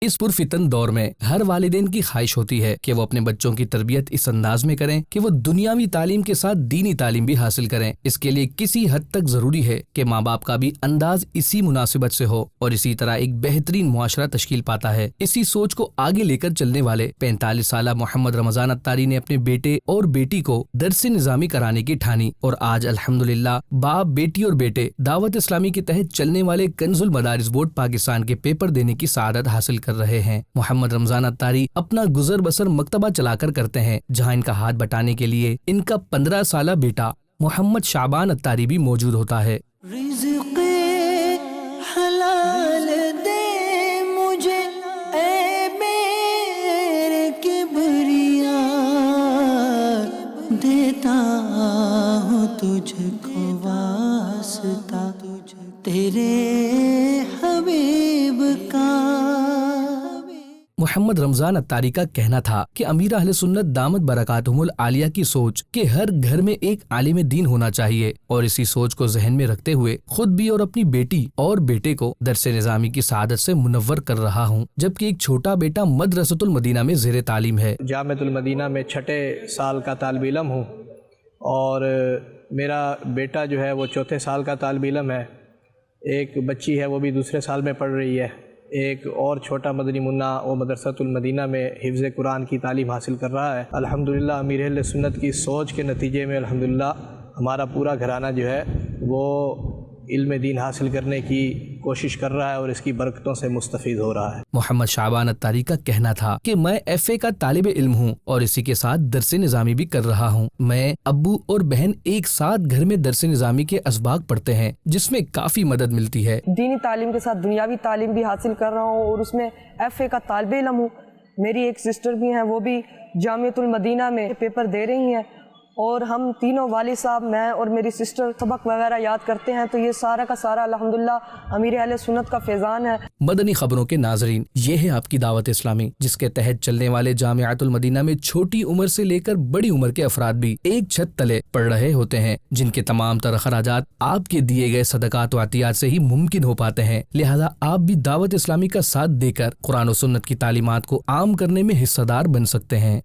اس پرفتن دور میں ہر والدین کی خواہش ہوتی ہے کہ وہ اپنے بچوں کی تربیت اس انداز میں کریں کہ وہ دنیاوی تعلیم کے ساتھ دینی تعلیم بھی حاصل کریں۔ اس کے لیے کسی حد تک ضروری ہے کہ ماں باپ کا بھی انداز اسی مناسبت سے ہو اور اسی طرح ایک بہترین معاشرہ تشکیل پاتا ہے۔ اسی سوچ کو آگے لے کر چلنے والے 45 سالہ محمد رمضان اتاری نے اپنے بیٹے اور بیٹی کو درس نظامی کرانے کی ٹھانی اور آج الحمدللہ باپ، بیٹی اور بیٹے دعوت اسلامی کے تحت چلنے والے کنز المدارس بورڈ پاکستان کے پیپر دینے کی سعادت حاصل کر رہے ہیں۔ محمد رمضان اتاری اپنا گزر بسر مکتبہ چلا کر کرتے ہیں، جہاں ان کا ہاتھ بٹانے کے لیے ان کا 15 سالہ بیٹا محمد شعبان اتاری بھی موجود ہوتا ہے۔ رزق حلال دے مجھے اے میرے کبریا، دیتا ہوں تجھ کو واسطہ تیرے حبیب کا۔ محمد رمضان اتاری کا کہنا تھا کہ امیر اہل سنت دامت برکاتہم العالیہ کی سوچ کہ ہر گھر میں ایک عالم دین ہونا چاہیے، اور اسی سوچ کو ذہن میں رکھتے ہوئے خود بھی اور اپنی بیٹی اور بیٹے کو درس نظامی کی سعادت سے منور کر رہا ہوں، جبکہ ایک چھوٹا بیٹا مدرسۃ المدینہ میں زیر تعلیم ہے۔ جامعۃ المدینہ میں 6 سال کا طالب علم ہوں، اور میرا بیٹا جو ہے وہ 4 سال کا طالب علم ہے، ایک بچی ہے وہ بھی 2 سال میں پڑھ رہی ہے، ایک اور چھوٹا مدنی منا وہ مدرسۃ المدینہ میں حفظ قرآن کی تعلیم حاصل کر رہا ہے۔ الحمدللہ امیر اہل سنت کی سوچ کے نتیجے میں الحمدللہ ہمارا پورا گھرانہ جو ہے وہ علم دین حاصل کرنے کی کوشش کر رہا ہے اور اس کی برکتوں سے مستفید ہو رہا ہے۔ محمد شعبان اتاری کا کہنا تھا کہ میں FA کا طالب علم ہوں اور اسی کے ساتھ درس نظامی بھی کر رہا ہوں۔ میں، ابو اور بہن ایک ساتھ گھر میں درس نظامی کے اسباق پڑھتے ہیں، جس میں کافی مدد ملتی ہے۔ دینی تعلیم کے ساتھ دنیاوی تعلیم بھی حاصل کر رہا ہوں اور اس میں FA کا طالب علم ہوں۔ میری ایک سسٹر بھی ہیں، وہ بھی جامعۃ المدینہ میں پیپر دے رہی ہیں، اور ہم تینوں والد صاحب، میں اور میری سسٹر سبق وغیرہ یاد کرتے ہیں، تو یہ سارا کا سارا الحمدللہ امیر اہل سنت کا فیضان ہے۔ مدنی خبروں کے ناظرین، یہ ہے آپ کی دعوت اسلامی، جس کے تحت چلنے والے جامعۃ المدینہ میں چھوٹی عمر سے لے کر بڑی عمر کے افراد بھی ایک چھت تلے پڑھ رہے ہوتے ہیں، جن کے تمام تر اخراجات آپ کے دیے گئے صدقات و عطیات سے ہی ممکن ہو پاتے ہیں۔ لہذا آپ بھی دعوت اسلامی کا ساتھ دے کر قرآن و سنت کی تعلیمات کو عام کرنے میں حصہ دار بن سکتے ہیں۔